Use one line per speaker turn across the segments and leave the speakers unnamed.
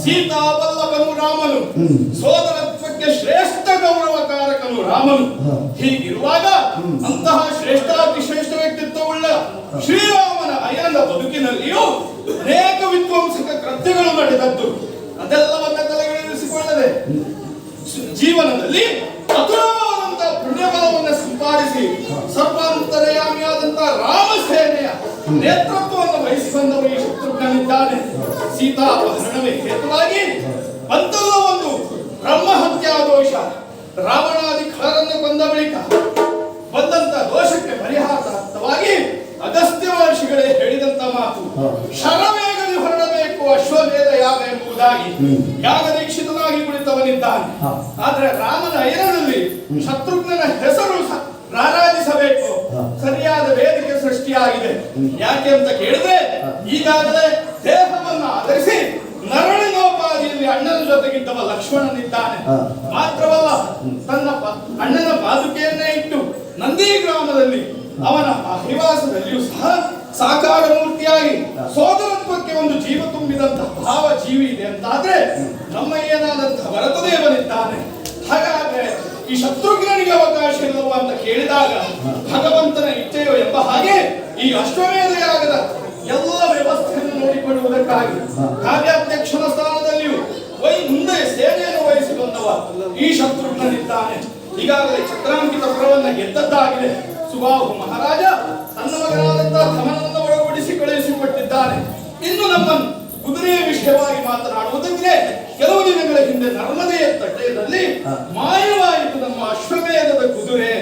ಸೀತಾ ವಲ್ಲಭನು ರಾಮನು, ಸೋದರತ್ವಕ್ಕೆ ಶ್ರೇಷ್ಠ ಗೌರವಕಾರಕನು ರಾಮನು. ಹೀಗಿರುವಾಗ ಅಂತಹ ಶ್ರೇಷ್ಠಾತಿ ಶ್ರೇಷ್ಠ ವ್ಯಕ್ತಿತ್ವವುಳ್ಳ ಶ್ರೀರಾಮನ ಅಯನ ಬದುಕಿನಲ್ಲಿಯೂ ಅನೇಕ ವಿಧ್ವಂಸಕ ಕೃತ್ಯಗಳು ನಡೆದದ್ದು. ಅದೆಲ್ಲವನ್ನ ತಲೆಗೆಡಿಸಿಕೊಳ್ಳದೆ ಜೀವನದಲ್ಲಿ ಅತುಲವಾದಂತಹ ಪುಣ್ಯಬಲವನ್ನು ಸಂಪಾದಿಸಿ ಸರ್ವಾಂತರ್ಯಾಮಿಯಾದಂತಹ ರಾಮಸೇನೆಯ ನೇತೃತ್ವವನ್ನು ವಹಿಸಿ ಬಂದವರು ಈ ಶತ್ರುಘ್ನನಿದ್ದಾನೆ. ಸೀತಾ ಅಪಹರಣವೇ ಹೇತುವಾಗಿ ಅಂತಲ್ಲ ಒಂದು ಬ್ರಹ್ಮಹತ್ಯಾ ದೋಷ, ರಾವಣಾದಿ ಖಳರನ್ನು ಕೊಂದ ಬಳಿಕ ಬಂದಂತ ದೋಷಕ್ಕೆ ಪರಿಹಾರಾರ್ಥವಾಗಿ ಅಗಸ್ತ್ಯ ಮಹರ್ಷಿಗಳೇ ಹೇಳಿದಂತ ಮಾತು, ಶರವೇಗದಿ ಹೊರಡಬೇಕು ಅಶ್ವಮೇಧ ಯಾಗ ಎಂಬುದಾಗಿ ಯಾಗ ದೀಕ್ಷಿತನಾಗಿ ಕುಳಿತವನಿದ್ದಾನೆ. ಆದ್ರೆ ರಾಮನ ಅಯನದಲ್ಲಿ ಶತ್ರುಘ್ನನ ಹೆಸರು ರಾರಾಜಿಸಬೇಕು, ಸರಿಯಾದ ವೇದಿಕೆ ಸೃಷ್ಟಿಯಾಗಿದೆ. ಯಾಕೆ ಅಂತ ಕೇಳಿದ್ರೆ ಈಗಾಗಲೇ ದೇಹವನ್ನು ಆಧರಿಸಿ ನರಳಿನೋಪಾದಿಯಲ್ಲಿ ಅಣ್ಣನ ಜೊತೆಗಿದ್ದವ ಲಕ್ಷ್ಮಣನಿದ್ದಾನೆ. ಮಾತ್ರವಲ್ಲ, ತನ್ನ ಅಣ್ಣನ ಪಾದುಕೆಯನ್ನೇ ಇಟ್ಟು ನಂದಿ ಗ್ರಾಮದಲ್ಲಿ ಅವನ ನಿವಾಸದಲ್ಲಿಯೂ ಸಹ ಸಾಕಾರ ಮೂರ್ತಿಯಾಗಿ ಸೋದರತ್ವಕ್ಕೆ ಒಂದು ಜೀವ ತುಂಬಿದಂತಹ ಭಾವ ಜೀವಿ ಇದೆ ಅಂತಾದ್ರೆ ನಮ್ಮ ಏನಾದಂತಹ ಭರತದೇವನಿದ್ದಾನೆ. ಹಾಗಾದ್ರೆ ಈ ಶತ್ರುಘ್ನನಿಗೆ ಅವಕಾಶ ಇಲ್ಲವ ಅಂತ ಕೇಳಿದಾಗ ಭಗವಂತನ ಇಚ್ಛೆಯೋ ಎಂಬ ಹಾಗೆ ಈ ಅಶ್ವಮೇಧ ಯಾಗದ ಎಲ್ಲ ವ್ಯವಸ್ಥೆಯನ್ನು ನೋಡಿಕೊಳ್ಳುವುದಕ್ಕಾಗಿ ಕಾರ್ಯಾಧ್ಯಕ್ಷನ ಸ್ಥಾನದಲ್ಲಿಯೂ ಮುಂದೆ ಸೇನೆಯನ್ನು ವಹಿಸಿ ಬಂದವ ಈ ಶತ್ರುಘ್ನನಿದ್ದಾನೆ. ಈಗಾಗಲೇ ಚಕ್ರಾಂಕಿತ ಪುರವನ್ನ ಗೆದ್ದದ್ದಾಗಿದೆ. ಸುಬಾಹು ಮಹಾರಾಜ ತನ್ನ ಮಗನಾದಂತಹ ಧಮನವನ್ನು ಒಳಗೂಡಿಸಿ ಕಳುಹಿಸಿಕೊಟ್ಟಿದ್ದಾನೆ. ಇನ್ನು ನಮ್ಮನ್ನು ಕುದುರೆಯ ವಿಷಯವಾಗಿ ಮಾತನಾಡುವುದಕ್ಕೆ ಕೆಲವು ದಿನಗಳ ಹಿಂದೆ ನರ್ಮದೆಯ ತಟದಲ್ಲಿ ಮಾಯವಾಯಿತು ನಮ್ಮ ಅಶ್ವಮೇಧದ ಕುದುರೆ.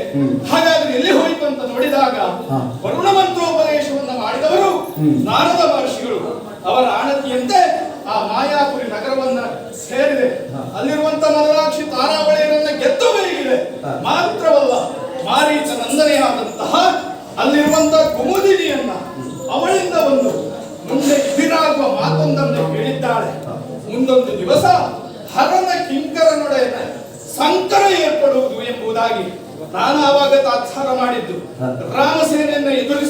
ಹಾಗಾದ್ರೆ ಎಲ್ಲಿ ಹೋಯಿತು ಅಂತ ನೋಡಿದಾಗ ವರುಣ ಮಂತ್ರೋಪದೇಶವನ್ನು ಮಾಡಿದವರು ನಾರದ ಮಹರ್ಷಿಗಳು ಅವರ ಆಣತಿಯಂತೆ ಆ ಮಾಯಾಪುರಿ ನಗರವನ್ನ ಸೇರಿದೆ. ಅಲ್ಲಿರುವಂತ ಮದರಾಕ್ಷಿ ತಾರಾವಳಿಯರನ್ನ ಗೆದ್ದು ಬೇಗಿದೆ. ಮಾತ್ರವಲ್ಲ, ಮಾರೀಚ ನಂದನೆಯಾದಂತಹ ಅಲ್ಲಿರುವಂತಹ ಕುಮುದಿನಿಯನ್ನ ಅವಳಿಂದ ಒಂದು ಮುಂದೆ ಎದುರಾಗುವ ಮಾತೊಂದನ್ನು ಹೇಳಿದ್ದಾಳೆ. ಮುಂದೊಂದು ದಿವಸ ಹರನ ಕಿಂಕರನೊಡೆಯ ಸಂಕರ ಏರ್ಪಡುವುದು ಎಂಬುದಾಗಿ ನಾನು ಆವಾಗ ತಾತ್ಸಾರ ಮಾಡಿದ್ದು. ರಾಮಸೇನೆಯನ್ನು ಎದುರಿಸುವ